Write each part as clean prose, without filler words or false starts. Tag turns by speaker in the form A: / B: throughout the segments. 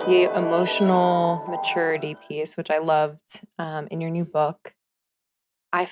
A: The emotional maturity piece, which I loved in your new book, I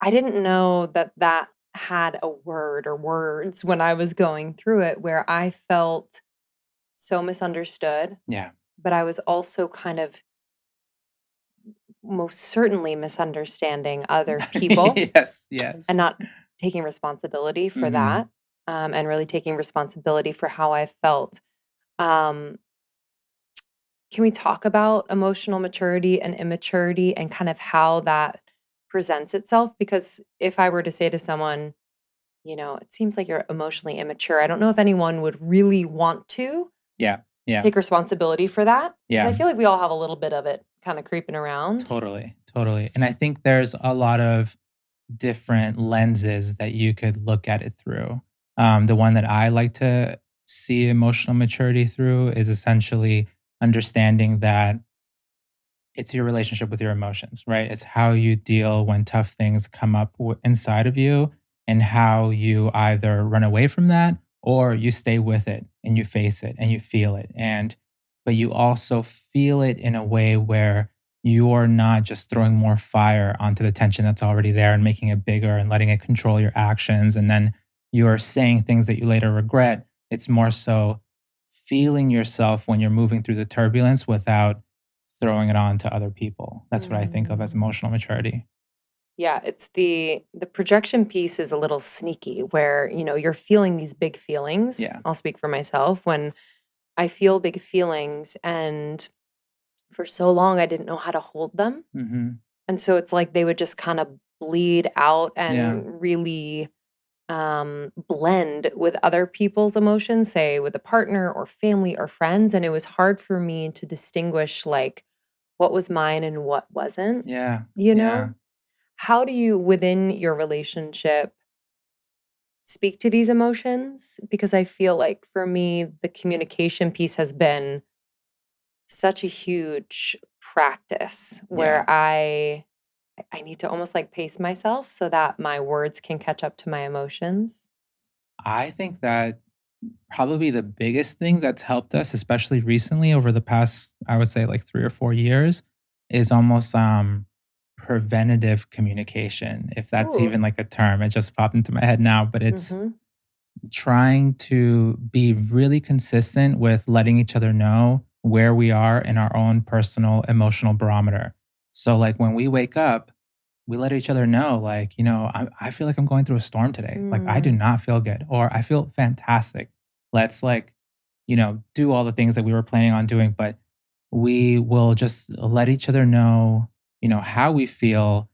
A: didn't know that that had a word or words when I was going through it, where I felt so misunderstood,
B: Yeah.
A: but I was also kind of most certainly misunderstanding other people
B: Yes, yes.
A: and not taking responsibility for
B: Mhm.
A: that, and really taking responsibility for how I felt. Um, Can we talk about emotional maturity and immaturity and kind of how that presents itself? Because if I were to say to someone, it seems like you're emotionally immature, I don't know if anyone would really want to
B: Yeah, yeah,
A: take responsibility for that because I
B: yeah.
A: feel like we all have a little bit of it kind of creeping around.
B: Totally, totally. And I think there's a lot of different lenses that you could look at it through. The one that I like to see emotional maturity through is essentially understanding that it's your relationship with your emotions, right? It's how you deal when tough things come up inside of you and how you either run away from that or you stay with it and you face it and you feel it. But you also feel it in a way where you're not just throwing more fire onto the tension that's already there and making it bigger and letting it control your actions. And then you're saying things that you later regret. It's more so feeling yourself when you're moving through the turbulence without throwing it on to other people. That's what I think of as
A: Mm.
B: emotional maturity.
A: Yeah, it's the projection piece is a little sneaky where, you're feeling these big feelings.
B: Yeah.
A: I'll speak for myself when I feel big feelings and for so long I didn't know how to hold them.
B: Mhm.
A: And so it's like they would just kind of bleed out
B: Yeah.
A: and really blend with other people's emotions, say with a partner or family or friends. And it was hard for me to distinguish like what was mine and what wasn't,
B: Yeah.
A: you
B: Yeah.
A: know? How do you, within your relationship, speak to these emotions? Because I feel like for me, the communication piece has been such a huge practice
B: Yeah.
A: where I need to almost like pace myself so that my words can catch up to my emotions.
B: I think that probably the biggest thing that's helped us, especially recently over the past, I would say like 3 or 4 years, is almost, preventative communication, if that's
A: Ooh.
B: even like a term. It just popped into my head now, but it's
A: Mhm.
B: trying to be really consistent with letting each other know where we are in our own personal emotional barometer. So, like when we wake up, we let each other know, like, I feel like I'm going through a storm today. Like, I do
A: Mm.
B: not feel good, or I feel fantastic. Let's, like, do all the things that we were planning on doing, but we will just let each other know, how we feel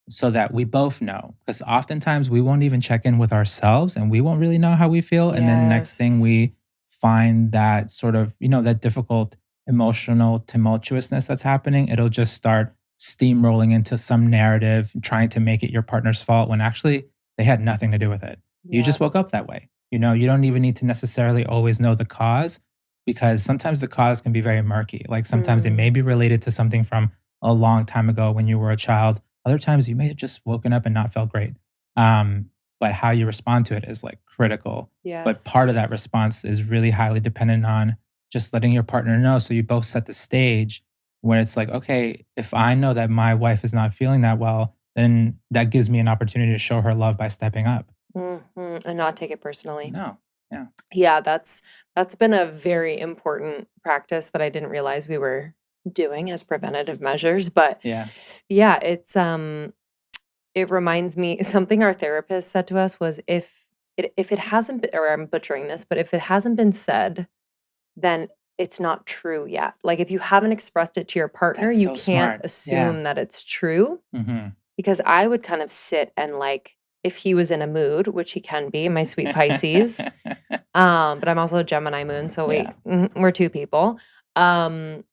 B: so that we both know. Because oftentimes we won't even check in with ourselves and we won't really know how we feel. And then next thing
A: Yes.
B: we find that sort of, that difficult emotional tumultuousness that's happening, it'll just start steamrolling into some narrative, trying to make it your partner's fault when actually they had nothing to do with it. You
A: Yeah.
B: just woke up that way. You don't even need to necessarily always know the cause because sometimes the cause can be very murky. Like sometimes it may
A: Mm.
B: be related to something from a long time ago when you were a child. Other times you may have just woken up and not felt great. Um, but how you respond to it is like critical. But part of that
A: Yes.
B: response is really highly dependent on just letting your partner know. So you both set the stage where it's like, okay, if I know that my wife is not feeling that well, then that gives me an opportunity to show her love by stepping up.
A: Mhm, and not take it personally.
B: No. Yeah.
A: Yeah, that's been a very important practice that I didn't realize we were doing as preventative measures, but
B: Yeah.
A: yeah, it reminds me something our therapist said to us was if it hasn't been, or I'm butchering this, but if it hasn't been said, then it's not true yet. Like if you haven't expressed it to your partner,
B: That's
A: you
B: so
A: can't
B: smart. Yeah.
A: assume that it's true.
B: Hmm.
A: Because I would kind of sit and, like, if he was in a mood, which he can be, my sweet Pisces, but I'm also a Gemini moon, so
B: Yeah.
A: we're 2 people. Um,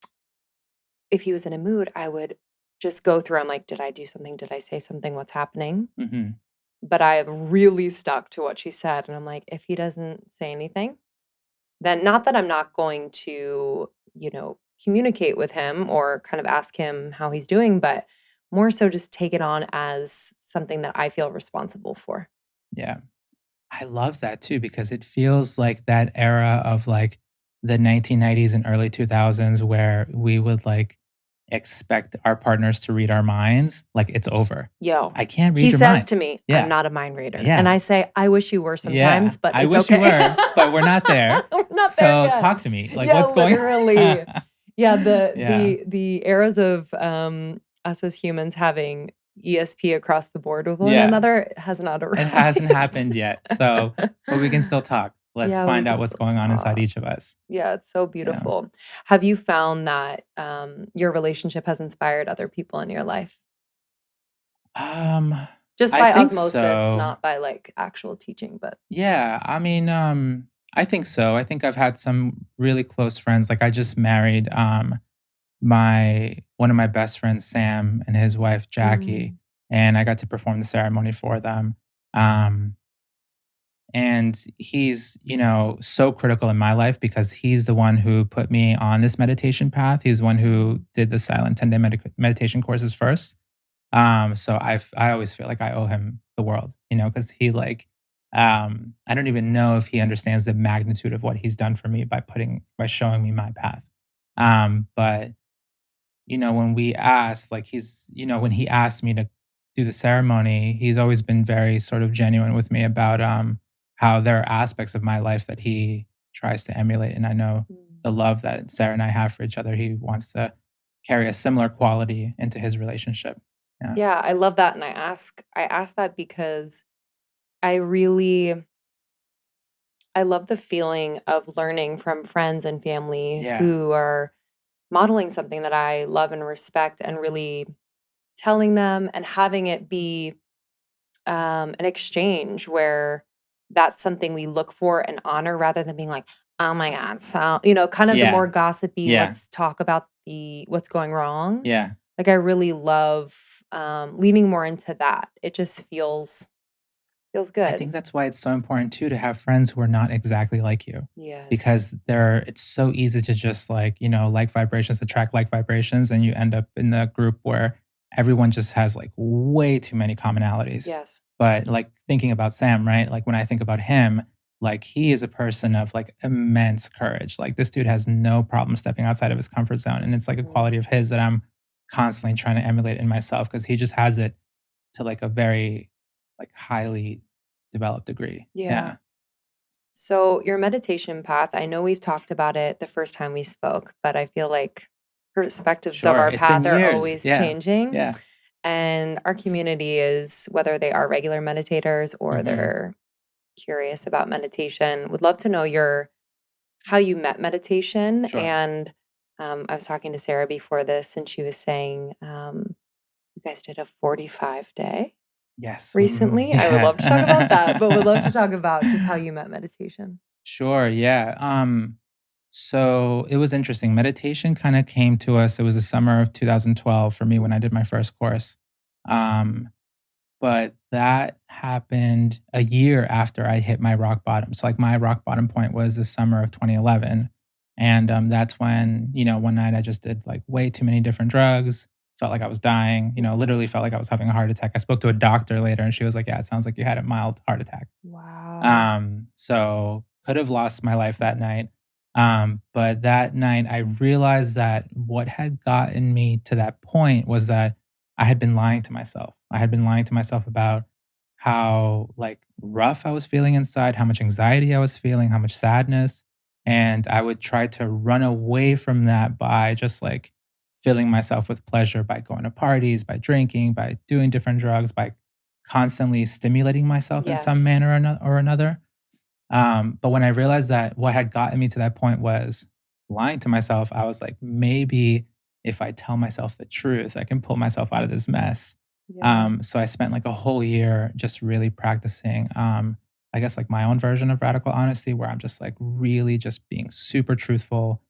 A: if he was in a mood, I would just go through, I'm like, "Did I do something? Did I say something? What's happening?"
B: Hmm.
A: But I have really stuck to what she said, and I'm like, "If he doesn't say anything, then not that I'm not going to, communicate with him or kind of ask him how he's doing, but more so just take it on as something that I feel responsible for."
B: Yeah. I love that too because it feels like that era of like the 1990s and early 2000s where we would like expect our partners to read our minds, like it's over.
A: Yo,
B: I can't
A: he
B: read your
A: says
B: mind.
A: to me, "I'm
B: Yeah.
A: not a mind reader." And
B: Yeah.
A: I say, "I wish you were
B: Yeah.
A: sometimes, but
B: I
A: it's
B: wish you
A: okay."
B: were, but we're not there.
A: We're not there
B: So
A: yet.
B: talk to me. Like
A: Yeah,
B: what's going
A: literally.
B: on?
A: Yeah, the
B: Yeah.
A: the the eras of, us as humans having ESP across the board with one
B: Yeah.
A: another has not
B: It hasn't
A: arrived.
B: happened yet. So, but we can still talk. Let's
A: Yeah, we
B: find out
A: can
B: what's
A: still
B: going on inside
A: talk.
B: each of us.
A: Yeah, it's so
B: Yeah.
A: beautiful. Have you found that, your relationship has inspired other people in your life?
B: Um,
A: Just
B: I
A: by
B: think
A: osmosis,
B: so.
A: not by, like, actual teaching, but
B: Yeah, I mean, I think so. I think I've had some really close friends. Like I just married my one of my best friends, Sam, and his wife Jackie,
A: Mm,
B: and I got to perform the ceremony for them. Um, and he's, so critical in my life because he's the one who put me on this meditation path. He's the one who
A: mm,
B: did the silent 10-day meditation courses first. So I always feel like I owe him the world, because he like I don't even know if he understands the magnitude of what he's done for me by showing me my path. But when we asked, like when he asked me to do the ceremony, he's always been very sort of genuine with me about how there are aspects of my life that he tries to emulate. And I know
A: mm.
B: the love that Sarah and I have for each other, he wants to carry a similar quality into his relationship. Yeah.
A: Yeah, I love that, and I ask that because I really I love the feeling of learning from friends and family
B: Yeah.
A: who are modeling something that I love and respect and really telling them and having it be, an exchange where that's something we look for and honor rather than being like, "Oh my god," so kind of the
B: Yeah.
A: more gossipy,
B: Yeah.
A: let's talk about the what's going wrong.
B: Yeah.
A: Like, I really love, leaning more into that. It just feels
B: I
A: good.
B: think that's why it's so important too to have friends who are not exactly like you,
A: Yes.
B: because it's so easy to just like vibrations attract like vibrations, and you end up in the group where everyone just has like way too many commonalities.
A: Yes.
B: But like thinking about Sam, right? Like when I think about him, like he is a person of like immense courage. Like this dude has no problem stepping outside of his comfort zone. And it's like a
A: Mhm.
B: quality of his that I'm constantly trying to emulate in myself because he just has it to like a very like highly developed degree.
A: Yeah.
B: Yeah.
A: So, your meditation path, I know we've talked about it the first time we spoke, but I feel like perspectives of
B: Sure.
A: our
B: It's been
A: path are
B: years.
A: always
B: Yeah.
A: changing.
B: Yeah.
A: And our community is, whether they are regular meditators or
B: Mhm.
A: they're curious about meditation, would love to know how you met meditation.
B: Sure.
A: And I was talking to Sarah before this, and she was saying you guys did a 45-day
B: Yes. Mhm.
A: recently. I would love to talk about that, but would love to
B: Yeah.
A: talk about just how you met meditation.
B: Sure. Yeah. So it was interesting. Meditation kind of came to us. It was the summer of 2012 for me when I did my first course. Um, but that happened a year after I hit my rock bottom. So like my rock bottom point was the summer of 2011. And that's when, one night I just did like way too many different drugs, felt like I was dying,
A: Mhm.
B: literally felt like I was having a heart attack. I spoke to a doctor later and she was like, yeah, it sounds like you had a mild heart attack.
A: Wow.
B: So could have lost my life that night. But that night I realized that what had gotten me to that point was that I had been lying to myself. I had been lying to myself about how like rough I was feeling inside, how much anxiety I was feeling, how much sadness. And I would try to run away from that by just like filling myself with pleasure by going to parties, by drinking, by doing different drugs, by constantly stimulating myself in some
A: Yes.
B: manner or another. But when I realized that what had gotten me to that point was lying to myself, I was like, maybe if I tell myself the truth, I can pull myself out of this mess.
A: Yeah.
B: So I spent like a whole year just really practicing, I guess, like my own version of radical honesty, where I'm just like really just being super truthful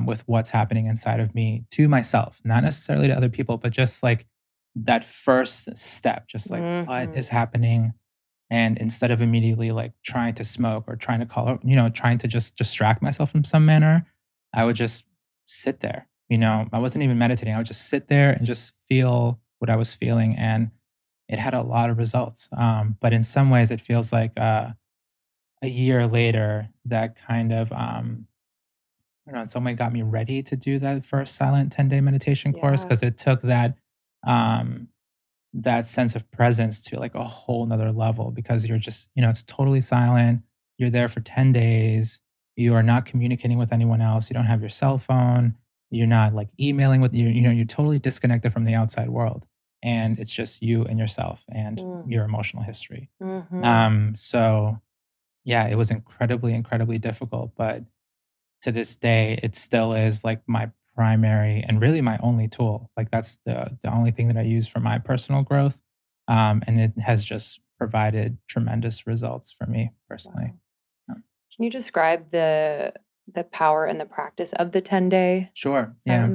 B: with what's happening inside of me to myself, not necessarily to other people, but just like that first step, just like what is
A: Mhm.
B: happening, and instead of immediately like trying to smoke or trying to call out, trying to just distract myself from some manner, I would just sit there. I wasn't even meditating. I would just sit there and just feel what I was feeling. And it had a lot of results. But in some ways, it feels like a year later that kind of I don't know, in some way got me ready to do that first silent 10-day meditation course
A: Yeah.
B: because it took um, that sense of presence to like a whole nother level because you're just, it's totally silent. You're there for 10 days. You are not communicating with anyone else. You don't have your cell phone. You're not like emailing with you're totally disconnected from the outside world. And it's just you and yourself and
A: Mm.
B: your emotional history.
A: Mhm.
B: So yeah, it was incredibly, incredibly difficult. But to this day, it still is like my primary and really my only tool. Like that's the only thing that I use for my personal growth, and it has just provided tremendous results for me personally.
A: Wow.
B: Um,
A: Can you describe the power and the practice of the 10-day
B: Sure, yeah.
A: silent
B: So the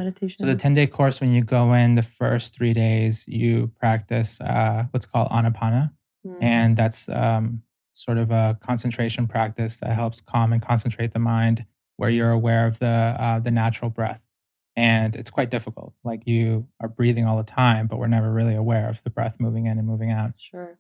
A: meditation?
B: 10-day course, when you go in, the first 3 days, you practice what's called anapana,
A: Mm.
B: and that's sort of a concentration practice that helps calm and concentrate the mind, where you're aware of the natural breath. And it's quite difficult. Like you are breathing all the time, but we're never really aware of the breath moving in and moving out.
A: Sure.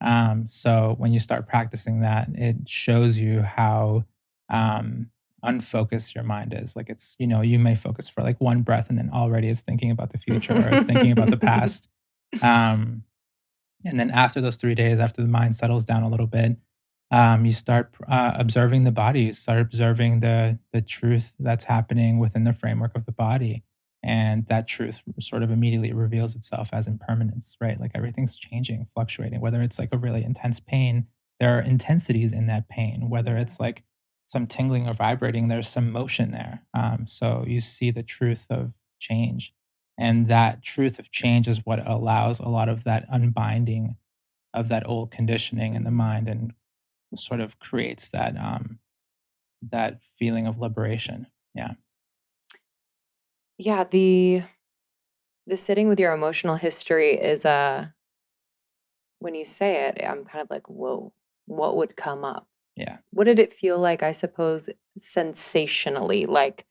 B: So when you start practicing that, it shows you how um, unfocused your mind is. Like it's, you may focus for like one breath and then already it's thinking about the future or it's thinking about the past. Um, and then after those 3 days, after the mind settles down a little bit, you start observing the body. You start observing the truth that's happening within the framework of the body, and that truth sort of immediately reveals itself as impermanence. Right, like everything's changing, fluctuating. Whether it's like a really intense pain, there are intensities in that pain. Whether
A: Yeah.
B: it's like some tingling or vibrating, there's some motion there. So you see the truth of change, and that truth of change is what allows a lot of that unbinding of that old conditioning in the
A: Mhm.
B: mind and sort of creates that feeling of liberation. Yeah.
A: Yeah, the sitting with your emotional history is, when you say it, I'm kind of like, "Whoa, what would come up?"
B: Yeah.
A: What did it feel like, I suppose, sensationally? Like,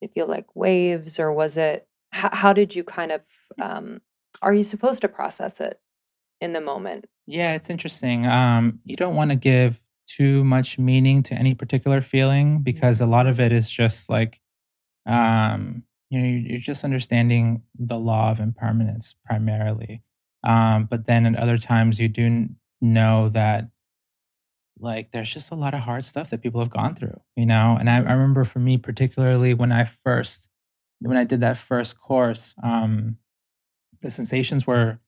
A: it feel like waves, or was it how did you kind of, um are you supposed to process it in the moment?
B: Yeah, it's interesting. You don't want to give too much meaning to any particular feeling because a lot of it
A: Mhm.
B: is just like you're just understanding the law of impermanence primarily. But then at other times you do know that like there's just a lot of hard stuff that people have gone through, And I
A: Mhm.
B: remember for me particularly when I did that first course, the sensations were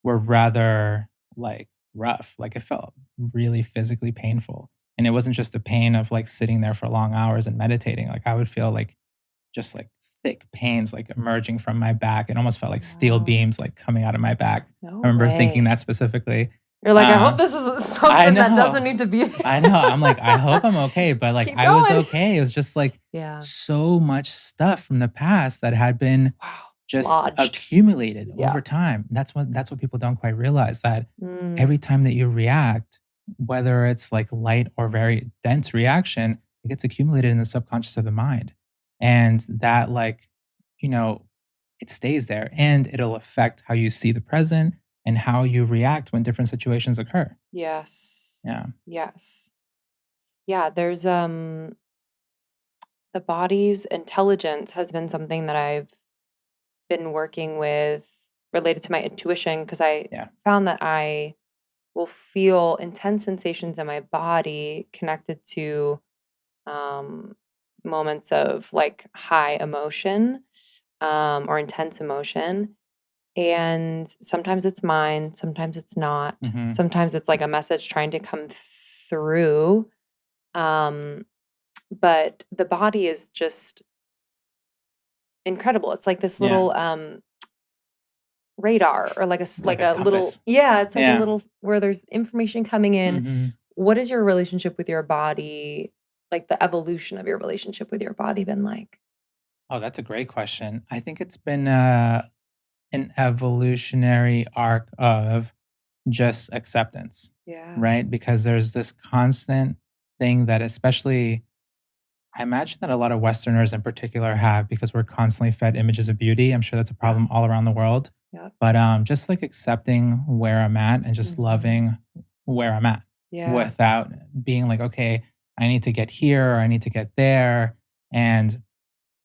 B: rather like rough. Like it felt really physically painful. And it wasn't just the pain of like sitting there for long hours and meditating. Like I would feel like just like thick pains like emerging from my back. It almost felt like steel
A: Wow.
B: beams like coming out of my back. I
A: No
B: remember thinking
A: way.
B: that specifically.
A: You're like, "I hope
B: Uh,
A: this isn't
B: I
A: something that doesn't
B: know.
A: need to be
B: I know.
A: there."
B: I'm like, I hope I'm okay, but like
A: Keep
B: I was
A: going.
B: okay. It was just like
A: Yeah.
B: so much stuff from the past that had been
A: Wow.
B: just
A: Lodged.
B: accumulated
A: Yeah.
B: over time. That's what people don't quite realize that
A: Mm.
B: every time that you react, whether it's like light or very dense reaction, it gets accumulated in the subconscious of the mind. And that like, you know, it stays there and it'll affect how you see the present and how you react when different situations occur.
A: Yes.
B: Yeah.
A: Yes. Yeah, there's, the body's intelligence has been something that I've been working with related to my intuition, because I
B: Yeah.
A: found that I will feel intense sensations in my body connected to, um, moments of, like, high emotion, or intense emotion, and sometimes it's mine, sometimes it's not.
B: Mhm.
A: Sometimes it's like a message trying to come through, um, but the body is just incredible. It's like this
B: Yeah.
A: little, radar, or like
B: It's like
A: like
B: a
A: a little,
B: compass.
A: yeah, it's like a
B: Yeah.
A: little where there's information coming in.
B: Mhm.
A: What is your relationship with your body, like the evolution of your relationship with your body been like?
B: Oh, that's a great question. I think it's been an evolutionary arc of just acceptance,
A: Yeah.
B: right? Because there's this constant thing that, especially, I imagine that a lot of Westerners in particular have because we're constantly fed images of beauty. I'm sure that's a
A: Yeah.
B: problem all around the world.
A: Yep.
B: But just like accepting where I'm at and just
A: Mhm.
B: loving where I'm at
A: Yeah.
B: without being like, okay, I need to get here or I need to get there. And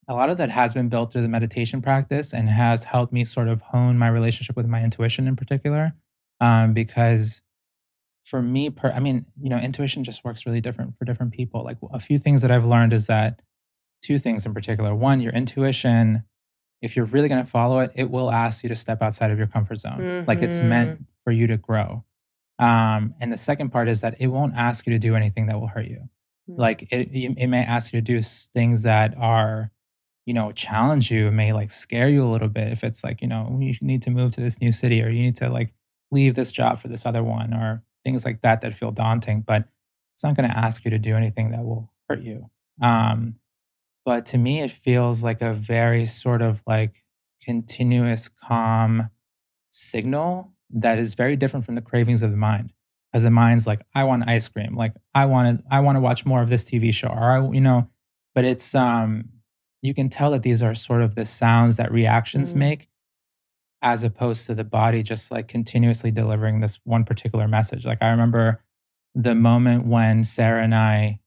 B: a lot of that has been built through the meditation practice and has helped me sort of hone my relationship with my intuition in particular. Because for me, I mean, intuition just works really different for different people. Like a few things that I've learned is that two things in particular. One, your intuition, if you're really going to follow it, it will ask you to step outside of your comfort zone. Like it's meant
A: Mhm.
B: for you to grow. And the second part is that it won't ask you to do anything that will hurt you.
A: Mm.
B: Like it may ask you to do things that are, challenge you, may like scare you a little bit. If it's like, you need to move to this new city, or you need to like leave this job for this other one, or things like that that feel daunting. But it's not going to ask you to do anything that will hurt you. Um, but to me, it feels like a very sort of like continuous calm signal that is very different from the cravings of the mind. Because the mind's like, I want ice cream, like I want to watch more of this TV show, or but it's you can tell that these are sort of the sounds that reactions
A: Mm.
B: make, as opposed to the body just like continuously delivering this one particular message. Like I remember the moment when Sarah and I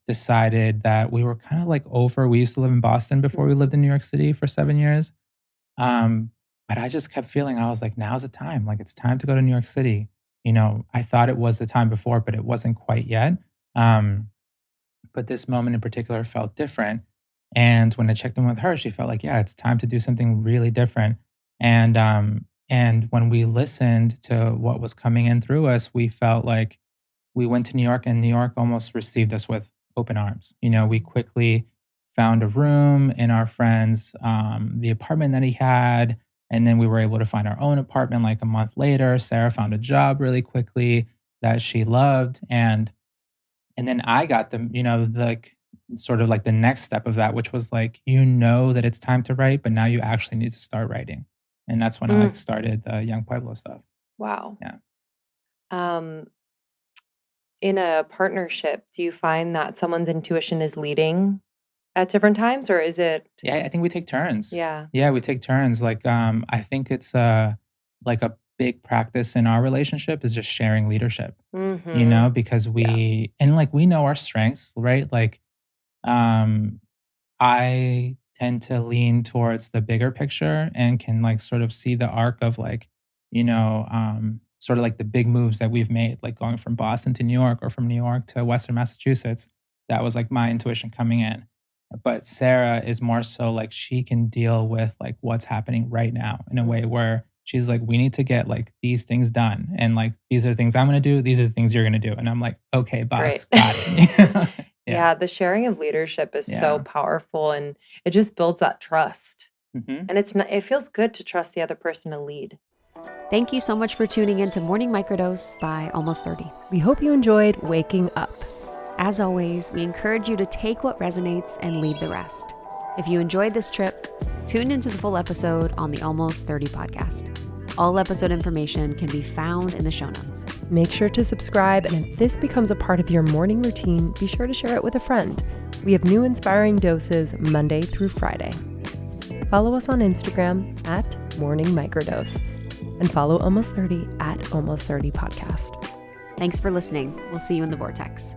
B: decided that we were kind of like over. We used to live in Boston before we lived in New York City for 7 years. Um, but I just kept feeling, I was like, now's the time. Like it's time to go to New York City. I thought it was the time before, but it wasn't quite yet. Um, but this moment in particular felt different. And when I checked in with her, she felt like, yeah, it's time to do something really different. And when we listened to what was coming in through us, we felt like we went to New York, and New York almost received us with open arms. We quickly found a room in our friend's the apartment that he had, and then we were able to find our own apartment like a month later. Sarah found a job really quickly that she loved, and then I got the like sort of like the next step of that, which was like, that it's time to write, but now you actually need to start writing. And that's when I like
A: Mm.
B: started the Young Pueblo stuff.
A: Wow.
B: Yeah.
A: Um, in a partnership, do you find that someone's intuition is leading at different times, or is it
B: Yeah, I think we take turns.
A: yeah.
B: Yeah, we take turns. Like, I think it's like a big practice in our relationship is just sharing leadership.
A: Mhm.
B: Because
A: Yeah.
B: we know our strengths, right? Like, um, I tend to lean towards the bigger picture and can like sort of see the arc of like, sort of like the big moves that we've made, like going from Boston to New York, or from New York to Western Massachusetts. That was like my intuition coming in. But Sarah is more so like she can deal with like what's happening right now in a
A: Mm.
B: way where she's like, we need to get like these things done. And like, these are the things I'm going to do. These are the things you're going to do. And I'm like, okay,
A: Great.
B: boss, got it. Yeah.
A: Yeah, the sharing of leadership is so
B: Yeah.
A: powerful, and it just builds that trust.
B: Hmm.
A: And it feels good to trust the other person to lead.
C: Thank you so much for tuning in to Morning Microdose by Almost 30.
D: We hope you enjoyed waking up.
C: As always, we encourage you to take what resonates and leave the rest. If you enjoyed this trip, tune into the full episode on the Almost 30 podcast. All episode information can be found in the show notes.
D: Make sure to subscribe, and if this becomes a part of your morning routine, be sure to share it with a friend. We have new inspiring doses Monday through Friday. Follow us on Instagram at Morning Microdose, and follow Almost 30 at Almost 30 Podcast.
C: Thanks for listening. We'll see you in the vortex.